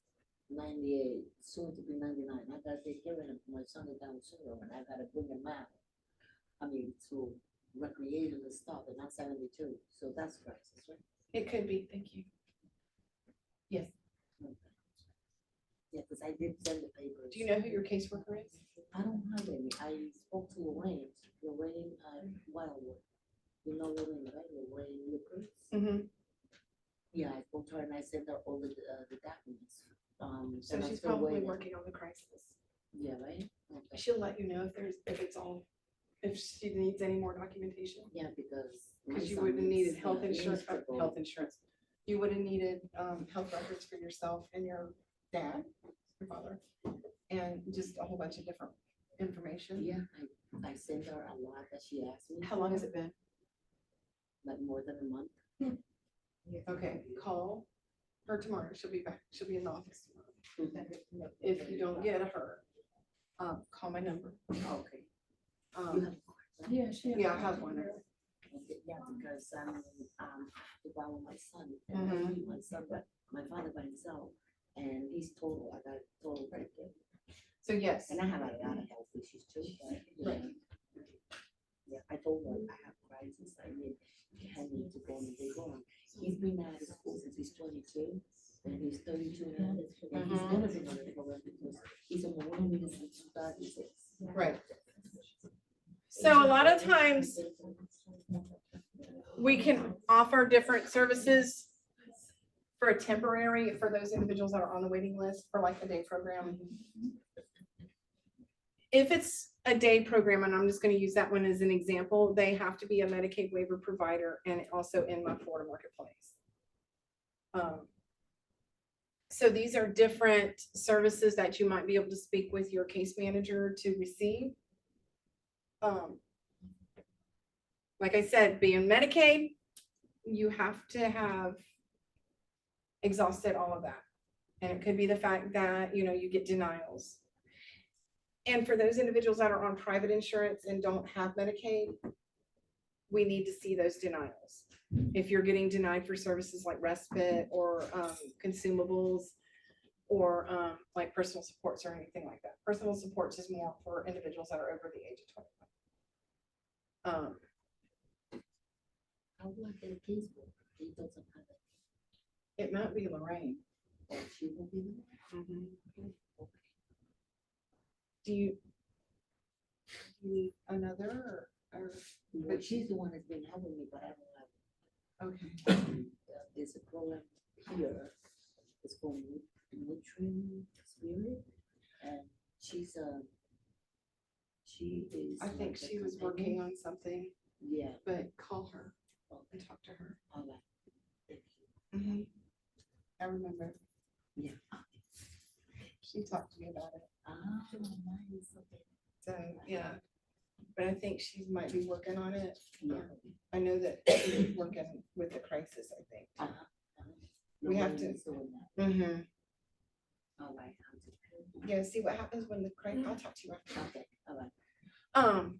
98, soon to be 99. I gotta take care of him. My son is Down syndrome, and I gotta bring him out. I mean, to recreate and stuff, and I'm 72, so that's crisis, right? It could be, thank you. Okay. Yeah, because I did send the papers. Do you know who your caseworker is? I don't have any. I spoke to Lorraine, Wildwood. You know Lorraine, right? Lorraine Lucas. Mm-hmm. Yeah, I spoke to her and I sent her all the documents. So and I'm she's still probably waiting. working on the crisis. Yeah, right? Okay. She'll let you know if it's all, if she needs any more documentation. Yeah, because. my Because you son would have needed needs, health he needs insurance, to go- health insurance. You would have needed, health records for yourself and your dad, your father, and just a whole bunch of different information. Yeah, I sent her a lot that she asked me. How long has it been? Like more than a month. Okay, call her tomorrow. She'll be back. She'll be in the office tomorrow. If you don't get her, call my number. Okay. You Um, have. Yeah, she. yeah, I have one. Yeah, because to borrow my son, Mhm. and I need my son, but my father by himself, and he's total, I got total breakdown. So yes, And I have a lot of health issues too, but, Right. yeah, I told her I have crisis, I need to go and they go on. He's been out of school since he's 22, and he's 32 now, and he's never been on the program because he's a Marine since 2006. right. So a lot of times we can offer different services for a temporary, for those individuals that are on the waiting list for like a day program. If it's a day program, and I'm just gonna use that one as an example, they have to be a Medicaid waiver provider and also in my Florida marketplace. So these are different services that you might be able to speak with your case manager to receive. Like I said, being Medicaid, you have to have exhausted all of that. And it could be the fact that, you get denials. And for those individuals that are on private insurance and don't have Medicaid, we need to see those denials. If you're getting denied for services like respite or consumables or like personal supports or anything like that. Personal supports is more for individuals that are over the age of 21. How do I get a case book? He doesn't have it. It might be Lorraine. Or she will be there? Do you need another or? But she's the one that's been helping me, but I don't have. Okay. There's a program here, it's called Nutrient Spirit, and she is. I think like a she was companion. working on something, Yeah, but call her and talk to her. all right. Thank you. I remember. Yeah. She talked to me about it. Nice, okay. So, yeah. But I think she might be working on it. Yeah. I know that she's working with the crisis, I think. We have to- Mm-hmm. All right. Yeah, see what happens when the crisis, I'll talk to you after. Okay, all right.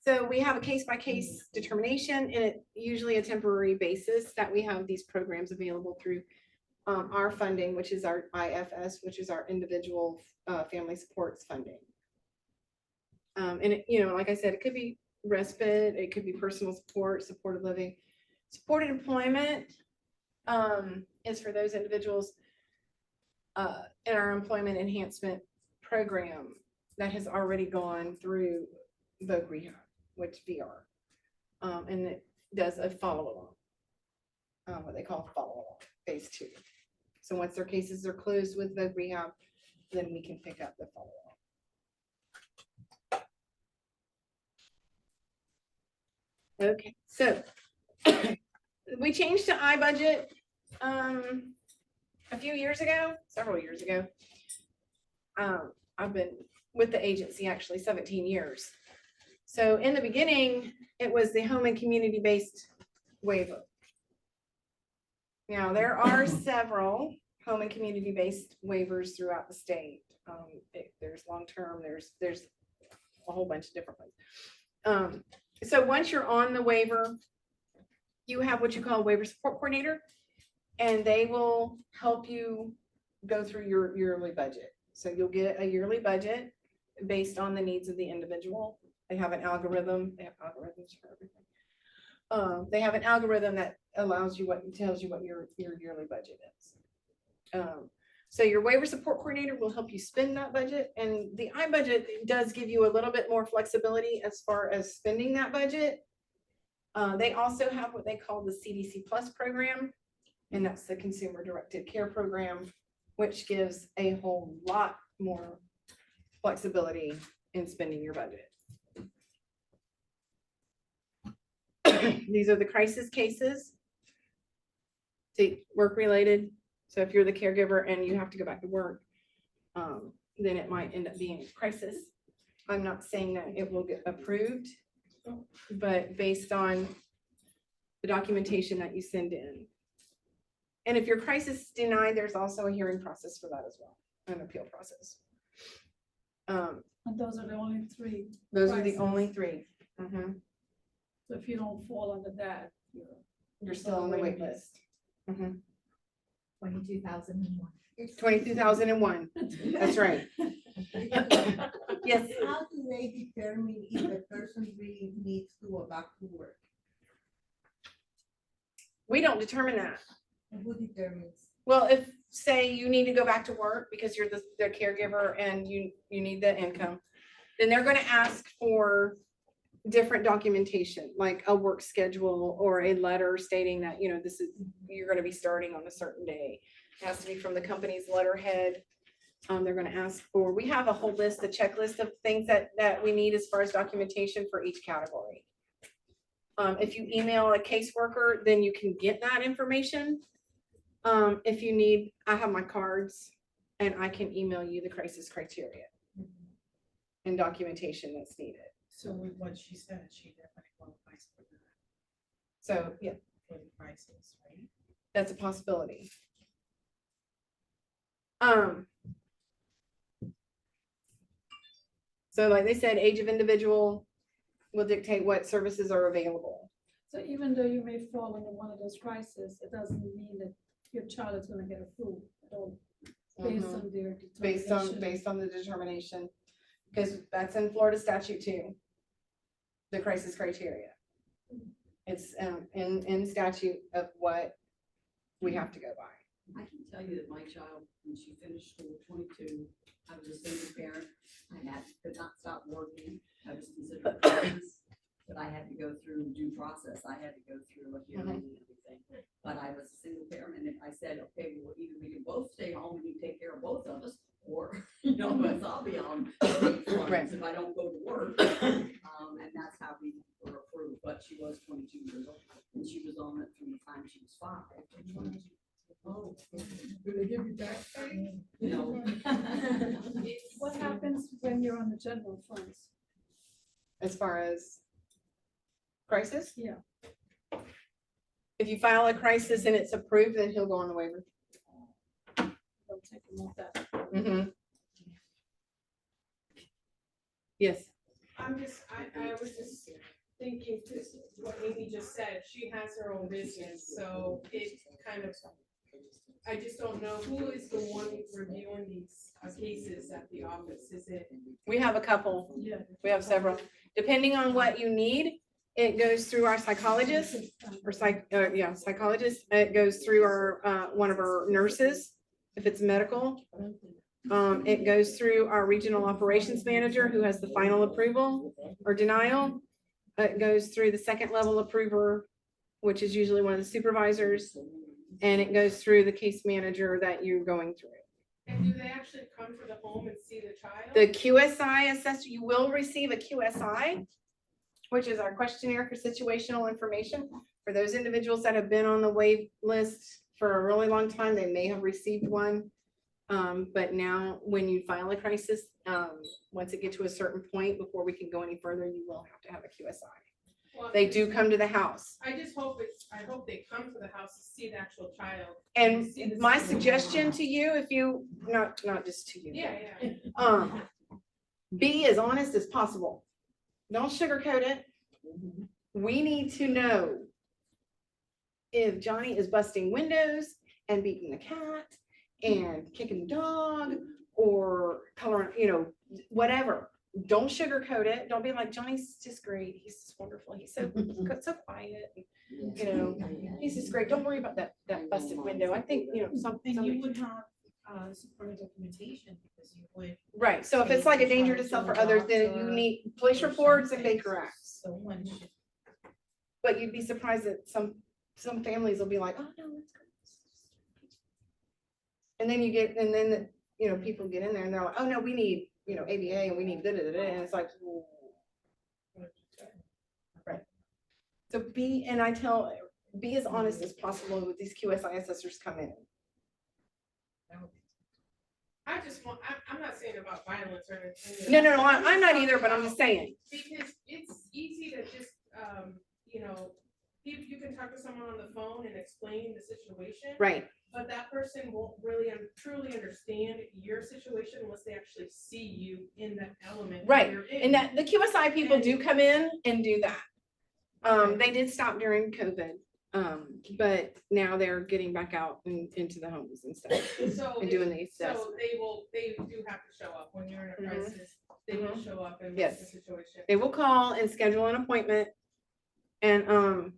So we have a case-by-case determination, and it usually a temporary basis that we have these programs available through our funding, which is our IFS, which is our individual family supports funding. And it, like I said, it could be respite, it could be personal support, supported living, supported employment is for those individuals in our employment enhancement program that has already gone through the rehab, which VR, and it does a follow along, what they call follow along, phase 2. So once their cases are closed with the rehab, then we can pick up the follow along. Okay, so we changed to iBudget a few years ago, several years ago. I've been with the agency actually 17 years. So in the beginning, it was the home and community-based waiver. Now, there are several home and community-based waivers throughout the state. There's long-term, there's a whole bunch of different ones. So once you're on the waiver, you have what you call a waiver support coordinator, and they will help you go through your yearly budget. So you'll get a yearly budget based on the needs of the individual. They have an algorithm. They have algorithms for everything. They have an algorithm that allows you tells you what your yearly budget is. So your waiver support coordinator will help you spend that budget, and the iBudget does give you a little bit more flexibility as far as spending that budget. They also have what they call the CDC Plus program, and that's the Consumer Directed Care Program, which gives a whole lot more flexibility in spending your budget. These are the crisis cases. Work related. So if you're the caregiver and you have to go back to work, then it might end up being a crisis. I'm not saying that it will get approved, but based on the documentation that you send in. And if your crisis is denied, there's also a hearing process for that as well, an appeal process. And those are the only three. Those are the crises. only three. Mhm. So if you don't fall under that, You're still on the wait list. 22,001. 22,001. That's right. Yes. How do they determine if a person really needs to go back to work? We don't determine that. And who determines? Well, if, say, you need to go back to work because you're their caregiver and you need the income, then they're going to ask for different documentation, like a work schedule or a letter stating that, you're going to be starting on a certain day. It has to be from the company's letterhead. They're going to ask for, we have a whole list, a checklist of things that we need as far as documentation for each category. If you email a caseworker, then you can get that information. If you need, I have my cards and I can email you the crisis criteria and documentation that's needed. So with what she said, she definitely qualifies for that, So, yeah, for the prices, right? that's a possibility. So like they said, age of individual will dictate what services are available. so even though you may fall under one of those crises, it doesn't mean that your child is gonna get approved at all, based Mhm. on their determination. Based on the determination, because that's in Florida statute too. The crisis criteria. It's in statute of what we have to go by. I can tell you that my child, when she finished school 22, I was a single parent. Could not stop working. I was considered a crisis, but I had to go through due process. I had to go through a hearing and everything. But I was a single parent, and if I said, okay, well, either we can both stay home and you take care of both of us, or, because I'll be on state funds if I don't go to work. And that's how we were approved, but she was 22 years old, and she was on it from the time she was 5 to 22. Oh, Do they give you back pay? no. What happens when you're on the general funds? As far as crisis? Yeah. If you file a crisis and it's approved, then he'll go on the waiver. Don't take them off that. Mhm. Yes. I was just thinking, just what Amy just said, she has her own business, so it kind of, I just don't know who is the one reviewing these cases at the office, is it? We have a couple. Yeah. We have several. Depending on what you need, it goes through our psychologist or psychologist. It goes through our, one of our nurses, if it's medical. It goes through our regional operations manager who has the final approval or denial. It goes through the second level approver, which is usually one of the supervisors. And it goes through the case manager that you're going through. And do they actually come to the home and see the child? The QSI assessor, you will receive a QSI which is our questionnaire for situational information. For those individuals that have been on the wait list for a really long time, they may have received one. But now when you file a crisis, once it gets to a certain point, before we can go any further, you will have to have a QSI. Well, They do come to the house. I just hope I hope they come to the house to see the actual child. And see the my situation. suggestion to you, if you, not just to you. Yeah. Be as honest as possible. Don't sugarcoat it. We need to know if Johnny is busting windows and beating the cat and kicking the dog or coloring, whatever. Don't sugarcoat it. Don't be like, Johnny's just great. He's just wonderful. He's so quiet. He's just great. Don't worry about that busted window. I think, something. And you would have, supporting documentation because you would. Right. So if it's like a danger to self or others, then you need police reports and fake arrests. Someone should. But you'd be surprised that some families will be like, oh, no, let's go. And then people get in there and they're like, oh, no, we need, ABA and we need da-da-da-da. And it's like, ooh. Right. So be as honest as possible with these QSI assessors come in. I just want, I'm not saying about violence or anything. No, I'm not either, but I'm just saying. Because it's easy to just, you can talk to someone on the phone and explain the situation. Right. But that person won't really truly understand your situation unless they actually see you in that element. Right. You're in. And that the QSI people do come in and do that. They did stop during COVID. But now they're getting back out into the homes and stuff and doing these So tests. they do have to show up when you're in a crisis. They will show up and Yes. the situation. They will call and schedule an appointment and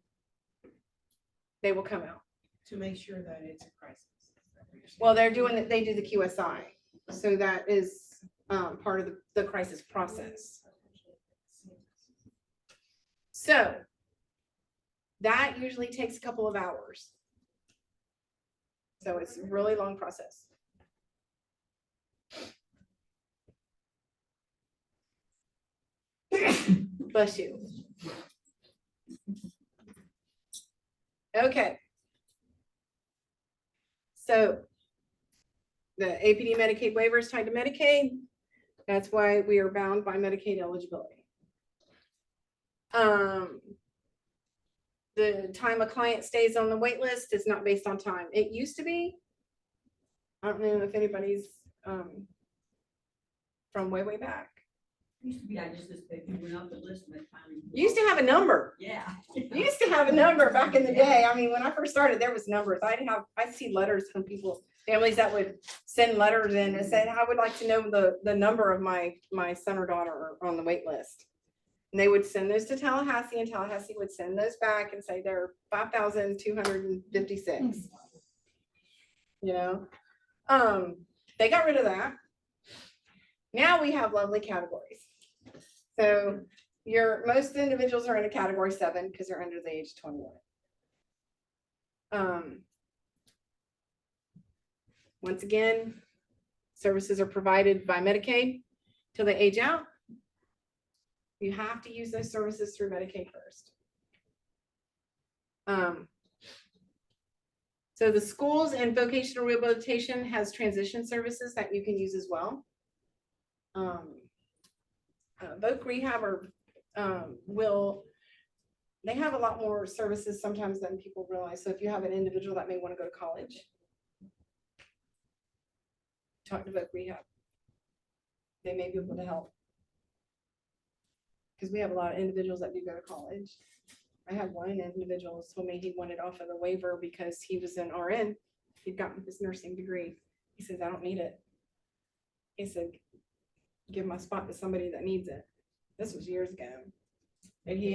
they will come out. To make sure that it's a crisis. Well, they do the QSI. So that is part of the crisis process. So that usually takes a couple of hours. So it's a really long process. Bless you. Okay. So the APD Medicaid waiver is tied to Medicaid. That's why we are bound by Medicaid eligibility. The time a client stays on the wait list is not based on time. It used to be. I don't know if anybody's from way back. Used to be, if you went up the list and they finally. You used to have a number. Yeah. You used to have a number back in the day. I mean, when I first started, there was numbers. I'd see letters from people, families that would send letters in and say, I would like to know the number of my son or daughter on the wait list. And they would send those to Tallahassee and Tallahassee would send those back and say they're 5,256. They got rid of that. Now we have lovely categories. So most individuals are in a category 7 because they're under the age of 21. Once again, services are provided by Medicaid till they age out. You have to use those services through Medicaid first. So the schools and vocational rehabilitation has transition services that you can use as well. Voc rehab they have a lot more services sometimes than people realize. So if you have an individual that may want to go to college, talk to Voc rehab. They may be able to help. Because we have a lot of individuals that do go to college. I had one individual who told me he wanted off of the waiver because he was an RN. He'd gotten his nursing degree. He says, I don't need it. He said, give my spot to somebody that needs it. This was years ago. And he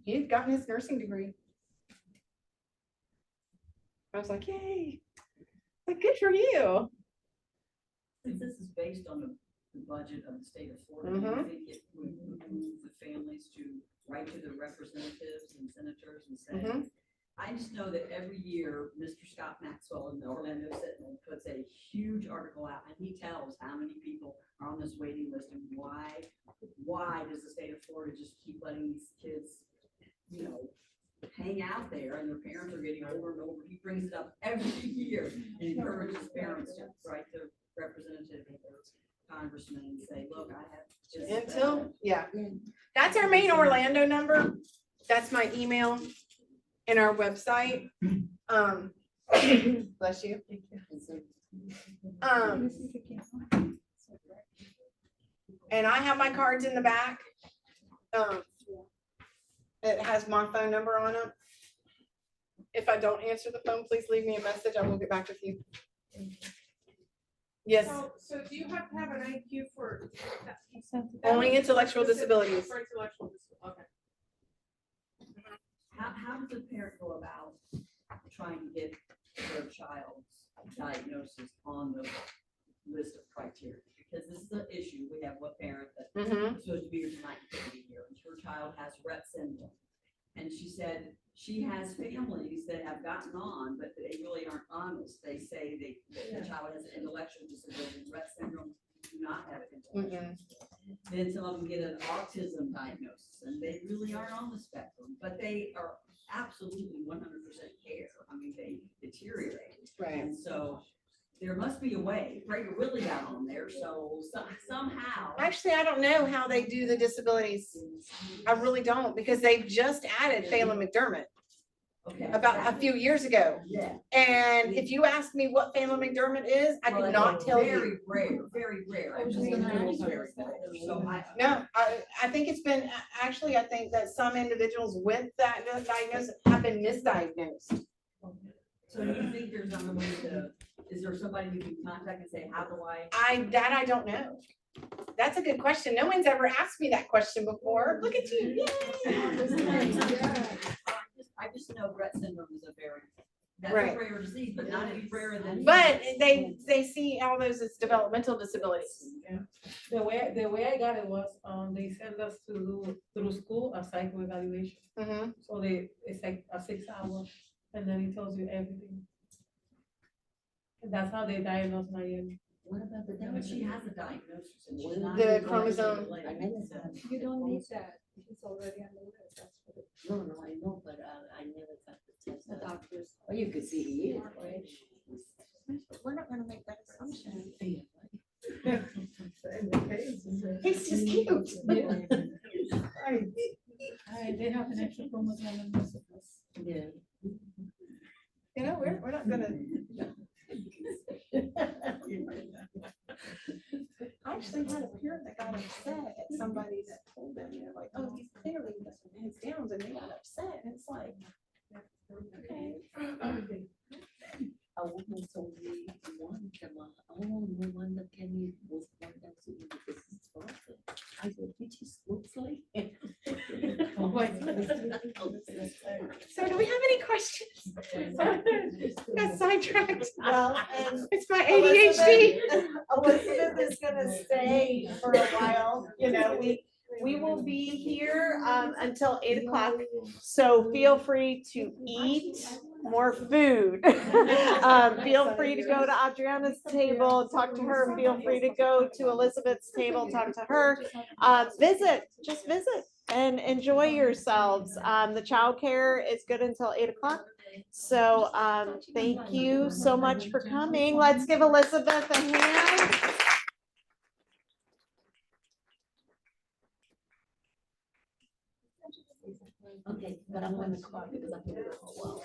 had gotten his nursing degree. I was like, yay, like, good for you. Since this is based on the budget of the state of Florida, do you think it would move the families to write to the representatives and senators and say, I just know that every year, Mr. Scott Maxwell in the Orlando Sentinel puts a huge article out, and he tells how many people are on this waiting list and why does the state of Florida just keep letting these kids, you know, hang out there, and their parents are getting older and older. He brings it up every year and encourages parents to write their representative or congressman and say, look, I have just. That's our main Orlando number. That's my email and our website. Bless you. And I have my cards in the back. It has my phone number on it. If I don't answer the phone, please leave me a message. I will get back with you. Yes, So do you have to have an IQ for? only intellectual disabilities. For intellectual disabilities, okay. How does a parent go about trying to get their child's diagnosis on the list of criteria? Because this is an issue. We have one parent that is supposed to be here tonight, to be here, and her child has Rett syndrome. And she said she has families that have gotten on, but they really aren't honest. They say the child has an intellectual disability. Rett syndrome do not have an intellectual disability. Then some of them get an autism diagnosis, and they really aren't on the spectrum, but they are absolutely 100% care. I mean, they deteriorate. Right. And so there must be a way. Prager really got on there, so somehow. Actually, I don't know how they do the disabilities. I really don't, because they've just added Phelan McDermott Okay. about a few years ago. Yeah. And if you ask me what Phelan McDermott is, I could not tell you. Very rare. I'm just gonna tell you very rare. So No, I think it's been, actually, I think that some individuals with that diagnosis have been misdiagnosed. So do you think there's another way to, is there somebody you can contact and say, how do I? I don't know. That's a good question. No one's ever asked me that question before. Look at you. Yay. I just know Rett syndrome is that's Right. a rare disease, but not any rarer than. But they see all those as developmental disabilities. Yeah. The way I got it was, they send us to do through school a psycho evaluation. So it's like a 6 hour, and then it tells you everything. And that's how they diagnose Naomi. What about the But she has a diagnosis. And she's not The intellectually chromosome. related. I never had. You don't need that. It's already on the list. That's what it. No, I know, but I never got the test. The doctors. Well, you could see he is, right? We're not gonna make that assumption. He's just cute. They have an extra chromosome in most of us. Yeah. You know, we're not gonna. I actually had a parent that got upset at somebody that told them, you know, like, oh, he's clearly his Downs, and they got upset, and it's like, okay. A woman told me one time, oh, no wonder Kenny was born down to me because his father. I said, he just looks like him. So do we have any questions? Got sidetracked. Well, and It's my ADHD. Elizabeth is gonna stay for a while, you know, we will be here until 8 o'clock. So feel free to eat more food. Feel free to go to Adriana's table, talk to her. Feel free to go to Elizabeth's table, talk to her. Just visit and enjoy yourselves. The childcare is good until 8 o'clock. So thank you so much for coming. Let's give Elizabeth a hand. Okay, but I'm gonna call because I'm gonna go for a while.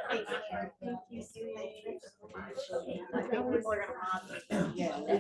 Thank you so much. I think people are gonna love Yeah. it.